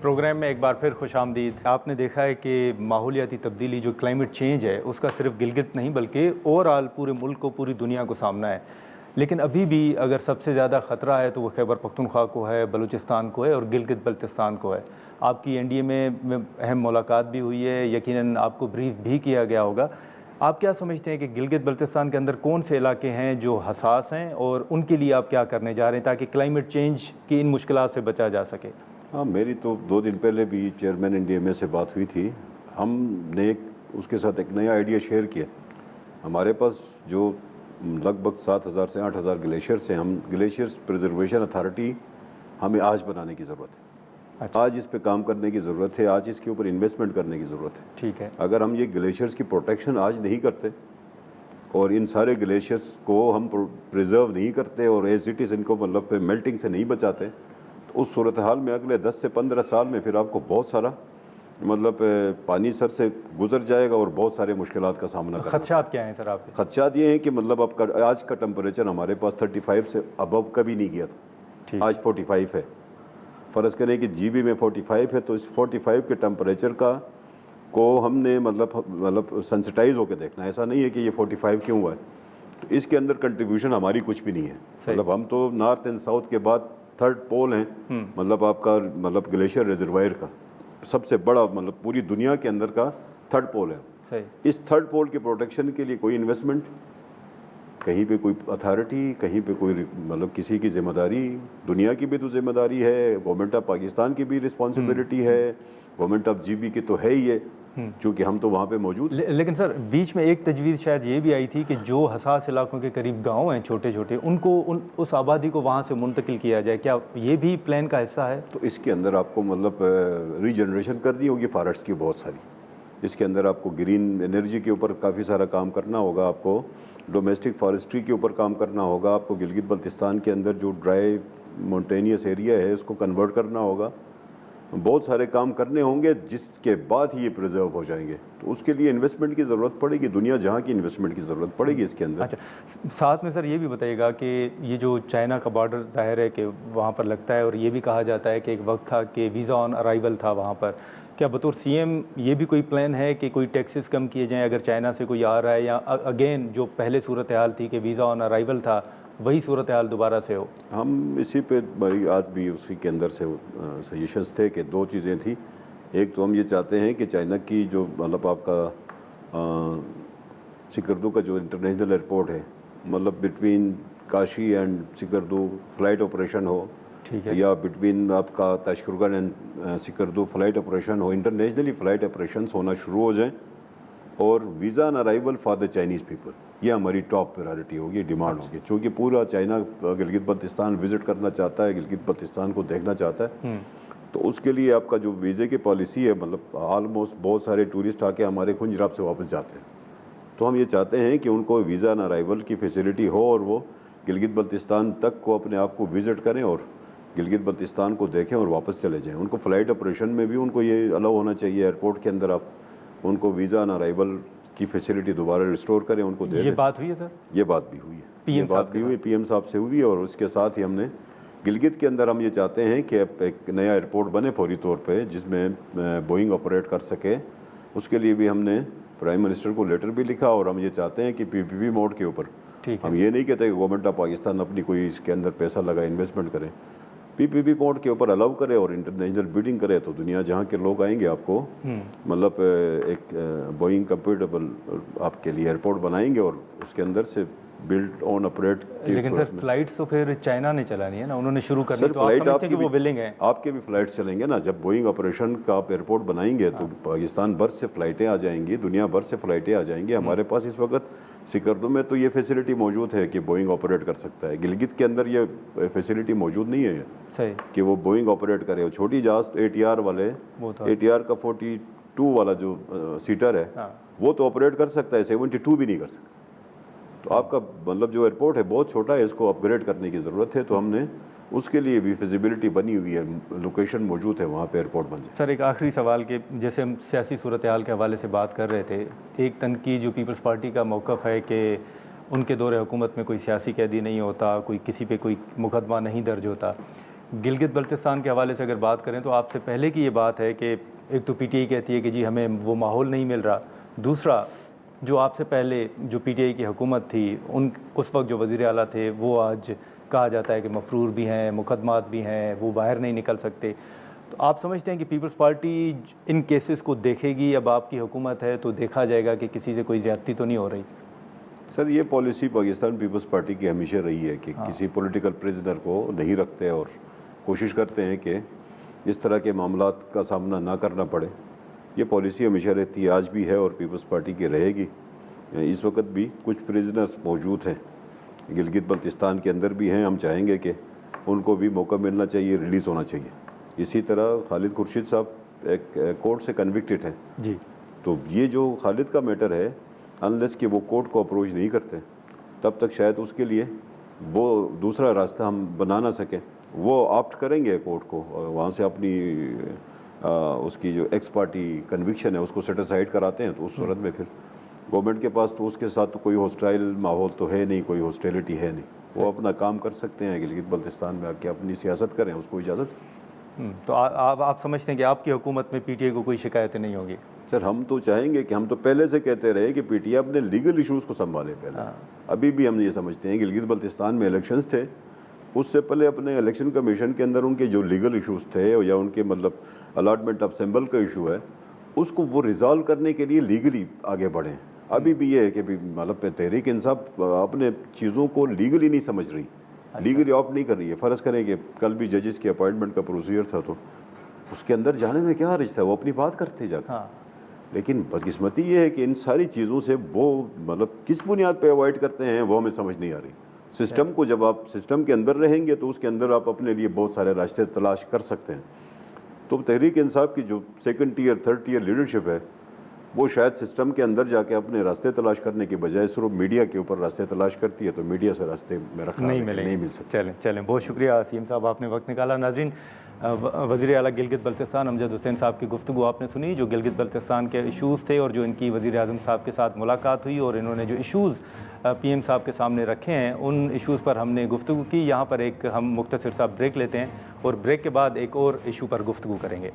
Programme में एक बार फिर खुशामदीद। आपने देखा है कि माहौलियाती तब्दीली जो क्लाइमेट चेंज है उसका सिर्फ गिलगित नहीं बल्कि ओवरऑल पूरे मुल्क को, पूरी दुनिया को सामना है। लेकिन अभी भी अगर सबसे ज़्यादा ख़तरा है तो वो खैबर पख्तूनख्वा को है, बलूचिस्तान को है और गिलगित बल्तिस्तान को है। आपकी एनडीए में अहम मुलाकात भी हुई है, यकीनन आपको ब्रीफ भी किया गया होगा। आप क्या समझते हैं कि गिलगित बल्तिस्तान के अंदर कौन से इलाके हैं जो हसास हैं और उनके लिए आप क्या करने जा रहे हैं ताकि क्लाइमेट चेंज की इन मुश्किलात से बचा जा सके? हाँ, मेरी तो 2 दिन पहले भी चेयरमैन एनडीएमए से बात हुई थी। हमने उसके साथ एक नया आइडिया शेयर किया। हमारे पास जो लगभग 7,000 से 8,000 ग्लेशियर्स हैं, हम ग्लेशियर्स प्रिजर्वेशन अथॉरिटी हमें आज बनाने की ज़रूरत है। अच्छा। आज इस पे काम करने की ज़रूरत है, आज इसके ऊपर इन्वेस्टमेंट करने की ज़रूरत है। ठीक है। अगर हम ये ग्लेशियर्स की प्रोटेक्शन आज नहीं करते और इन सारे ग्लेशियर्स को हम प्रिजर्व नहीं करते और एज इट इज़ इनको मतलब मेल्टिंग से नहीं बचाते तो उस सूरत हाल में अगले 10 से 15 साल में फिर आपको बहुत सारा मतलब पानी सर से गुजर जाएगा और बहुत सारे मुश्किलात का सामना करना। खदशात क्या हैं सर आपके? खदशात ये हैं कि मतलब आपका आज का टेम्परेचर हमारे पास 35 से अबव कभी नहीं गया था, आज 45 है। फ़र्ज़ करें कि जीबी में 45 है तो इस 45 के टेम्परेचर का को हमने मतलब सेंसिटाइज होकर देखना है। ऐसा नहीं है कि ये 45 क्यों हुआ है, तो इसके अंदर कंट्रीब्यूशन हमारी कुछ भी नहीं है। मतलब हम तो नॉर्थ एंड साउथ के बाद थर्ड पोल हैं, मतलब आपका मतलब ग्लेशियर रिजर्वायर का सबसे बड़ा मतलब पूरी दुनिया के अंदर का थर्ड पोल है। सही। इस थर्ड पोल की प्रोटेक्शन के लिए कोई इन्वेस्टमेंट, कहीं पे कोई अथॉरिटी, कहीं पे कोई मतलब किसी की जिम्मेदारी, दुनिया की भी तो जिम्मेदारी है, गवर्नमेंट ऑफ पाकिस्तान की भी रिस्पॉन्सिबिलिटी है, गवर्नमेंट ऑफ जीबी की तो है ही है चूँकि हम तो वहाँ पे मौजूद। लेकिन सर बीच में एक तजवीज़ शायद ये भी आई थी कि जो हसास इलाकों के करीब गांव हैं छोटे छोटे, उनको उस आबादी को वहाँ से मुंतकिल किया जाए, क्या ये भी प्लान का हिस्सा है? तो इसके अंदर आपको मतलब रीजनरेशन करनी होगी फॉरेस्ट की बहुत सारी। इसके अंदर आपको ग्रीन एनर्जी के ऊपर काफ़ी सारा काम करना होगा, आपको डोमेस्टिक फॉरेस्ट्री के ऊपर काम करना होगा, आपको गिलगित बल्तिस्तान के अंदर जो ड्राई माउंटेनियस एरिया है उसको कन्वर्ट करना होगा। बहुत सारे काम करने होंगे जिसके बाद ही ये प्रिजर्व हो जाएंगे। तो उसके लिए इन्वेस्टमेंट की ज़रूरत पड़ेगी, दुनिया जहाँ की इन्वेस्टमेंट की ज़रूरत पड़ेगी इसके अंदर। अच्छा, साथ में सर ये भी बताइएगा कि ये जो चाइना का बॉर्डर ज़ाहिर है कि वहाँ पर लगता है और ये भी कहा जाता है कि एक वक्त था कि वीज़ा ऑन अराइवल था वहाँ पर, क्या बतौर सीएम ये भी कोई प्लान है कि कोई टैक्सेस कम किए जाएँ अगर चाइना से कोई आ रहा है, या अगेन जो पहले सूरत हाल थी कि वीज़ा ऑन अराइवल था वही सूरत हाल दोबारा से हो? हम इसी पे भाई आज भी उसी के अंदर से सजेशंस थे कि 2 चीज़ें थी। एक तो हम ये चाहते हैं कि चाइना की जो मतलब आपका सिकरदू का जो इंटरनेशनल एयरपोर्ट है, मतलब बिटवीन काशी एंड सिकरदू फ़्लाइट ऑपरेशन हो, ठीक है, या बिटवीन आपका Tashkurgan and Skardu flight operation हो, इंटरनेशनली फ़्लाइट ऑपरेशंस होना शुरू हो जाएँ और visa on arrival for the Chinese people, ये हमारी टॉप प्रायोरिटी होगी, डिमांड होगी। चूँकि पूरा चाइना गिलगित बल्तिस्तान विज़िट करना चाहता है, गिलगित बल्तिस्तान को देखना चाहता है, तो उसके लिए आपका जो वीज़े की पॉलिसी है, मतलब ऑलमोस्ट बहुत सारे टूरिस्ट आके हमारे खुंजराब से वापस जाते हैं। तो हम ये चाहते हैं कि उनको वीज़ा ऑन अराइवल की फैसिलिटी हो और वो गिलगित बल्तिस्तान तक को अपने आप को विज़िट करें और गिलगित बल्तिस्तान को देखें और वापस चले जाएँ। उनको फ़्लाइट ऑपरेशन में भी उनको ये अलाउ होना चाहिए, एयरपोर्ट के अंदर आप उनको वीज़ा ऑन अराइवल की फैसिलिटी दोबारा रिस्टोर करें, उनको दे। ये बात हुई है सर? ये बात भी हुई है, ये बात भी हुई, पीएम साहब से हुई है। और उसके साथ ही हमने गिलगित के अंदर हम ये चाहते हैं कि एक नया एयरपोर्ट बने फौरी तौर पे जिसमें बोइंग ऑपरेट कर सके। उसके लिए भी हमने प्राइम मिनिस्टर को लेटर भी लिखा और हम ये चाहते हैं कि पीपीपी मोड के ऊपर, हम ये नहीं कहते कि गवर्नमेंट ऑफ पाकिस्तान अपनी कोई इसके अंदर पैसा लगा इन्वेस्टमेंट करें, पीपीपी मोड के ऊपर अलाउ करे और इंटरनेशनल बिडिंग करे, तो दुनिया जहाँ के लोग आएंगे आपको मतलब एक बोइंग कंपेटेबल आपके लिए एयरपोर्ट बनाएंगे और उसके अंदर से बिल्ड ऑन ऑपरेट। लेकिन सर फ्लाइट्स तो फिर चाइना ने चलानी है ना, उन्होंने शुरू कर दी, तो आप समझते हैं कि वो विलिंग है? आपके भी फ्लाइट्स चलेंगे ना, जब बोइंग ऑपरेशन का आप एयरपोर्ट बनाएंगे तो पाकिस्तान भर से फ़्लाइटें आ जाएंगी, दुनिया भर से फ़्लाइटें आ जाएंगी। हमारे पास इस वक्त सिकरदू में तो ये फैसिलिटी मौजूद है कि बोइंग ऑपरेट कर सकता है, गिलगित के अंदर ये फैसिलिटी मौजूद नहीं है सही कि वो बोइंग ऑपरेट करे। और छोटी जहाज तो ATR वाले, ATR का 42 वाला जो सीटर है वो तो ऑपरेट कर सकता है, 72 भी नहीं कर सकता। तो आपका मतलब जो एयरपोर्ट है बहुत छोटा है, इसको अपग्रेड करने की ज़रूरत है, तो हमने उसके लिए भी फिजिबिलिटी बनी हुई है, लोकेशन मौजूद है वहाँ पे एयरपोर्ट बन जाए। सर एक आखिरी सवाल के, जैसे हम सियासी सूरत हाल के हवाले से बात कर रहे थे, एक तनकीद जो पीपल्स पार्टी का मौक़िफ़ है कि उनके दौरे हुकूमत में कोई सियासी कैदी नहीं होता, कोई किसी पे कोई मुकदमा नहीं दर्ज होता, गिलगित बल्तिस्तान के हवाले से अगर बात करें तो आपसे पहले की ये बात है कि एक तो पीटीआई कहती है कि जी हमें वो माहौल नहीं मिल रहा, दूसरा जो आपसे पहले जो पीटीआई की हुकूमत थी उस वक्त जो वज़ीर आला थे वो आज कहा जाता है कि मफरूर भी हैं, मुकदमात भी हैं, वो बाहर नहीं निकल सकते। तो आप समझते हैं कि पीपल्स पार्टी इन केसेस को देखेगी, अब आपकी हुकूमत है तो देखा जाएगा कि किसी से कोई ज़्यादती तो नहीं हो रही? सर ये पॉलिसी पाकिस्तान पीपल्स पार्टी की हमेशा रही है कि किसी पॉलिटिकल प्रिजनर को नहीं रखते और कोशिश करते हैं कि इस तरह के मामलात का सामना ना करना पड़े। ये पॉलिसी हमेशा रहती है, आज भी है और पीपल्स पार्टी की रहेगी। इस वक्त भी कुछ प्रिजनर्स मौजूद हैं, गिलगित बल्तिस्तान के अंदर भी हैं। हम चाहेंगे कि उनको भी मौका मिलना चाहिए, रिलीज़ होना चाहिए। इसी तरह खालिद खुर्शीद साहब एक कोर्ट से कन्विक्टेड हैं जी। तो ये जो खालिद का मैटर है, अनलेस कि वो कोर्ट को अप्रोच नहीं करते तब तक शायद उसके लिए वो दूसरा रास्ता हम बना ना सकें। वो ऑप्ट करेंगे कोर्ट को और वहाँ से अपनी उसकी जो एक्स पार्टी कन्विक्शन है उसको सेट असाइड कराते हैं, तो उस सूरत में फिर गवर्नमेंट के पास तो उसके साथ तो कोई हॉस्टाइल माहौल तो है नहीं, कोई हॉस्टिलिटी है नहीं। वो अपना काम कर सकते हैं, गिलगित बल्तिस्तान में आके अपनी सियासत करें, उसको इजाज़त। तो आप समझते हैं कि आपकी हुकूमत में पीटीआई को कोई शिकायतें नहीं होगी? सर हम तो चाहेंगे कि हम तो पहले से कहते रहे कि पीटीआई अपने लीगल इश्यूज़ को संभाले पहले। अभी भी हम ये समझते हैं गिलगित बल्तिस्तान में इलेक्शंस थे, उससे पहले अपने इलेक्शन कमीशन के अंदर उनके जो लीगल इश्यूज़ थे या उनके मतलब अलॉटमेंट ऑफ सिंबल का इशू है, उसको वो रिजॉल्व करने के लिए लीगली आगे बढ़ें। अभी भी ये है कि मतलब तहरीक इंसाफ अपने चीज़ों को लीगली नहीं समझ रही, लीगली ऑप्ट नहीं कर रही है। फ़र्ज़ करें कि कल भी जजेस की अपॉइंटमेंट का प्रोसीजर था, तो उसके अंदर जाने में क्या हर्ज था, वो अपनी बात करते जाकर। लेकिन बदकिस्मती ये है कि इन सारी चीज़ों से वो मतलब किस बुनियाद पे अवॉइड करते हैं वो हमें समझ नहीं आ रही। सिस्टम को जब आप सिस्टम के अंदर रहेंगे तो उसके अंदर आप अपने लिए बहुत सारे रास्ते तलाश कर सकते हैं। तो तहरीक इंसाफ की जो second tier third tier leadership है वो शायद सिस्टम के अंदर जाके अपने रास्ते तलाश करने की बजाय सिर्फ मीडिया के ऊपर रास्ते तलाश करती है, तो मीडिया से रास्ते में रखना नहीं मिल सकते। चलें बहुत शुक्रिया सीएम साहब, आपने वक्त निकाला। नाज़रीन, वज़ीर आला गिलगित बल्तिस्तान अमजद हुसैन साहब की गुफ्तगू आपने सुनी, जो गिलगित बल्तिस्तान के इशूज़ थे और जो इनकी वज़ीर आज़म साहब के साथ मुलाकात हुई और इन्होंने जो इशूज़ पीएम साहब के सामने रखे हैं उन इशूज़ पर हमने गुफ्तगू की। यहाँ पर एक हम मुख्तसर सा ब्रेक लेते हैं और ब्रेक के बाद एक और इशू पर गुफ्तगू करेंगे।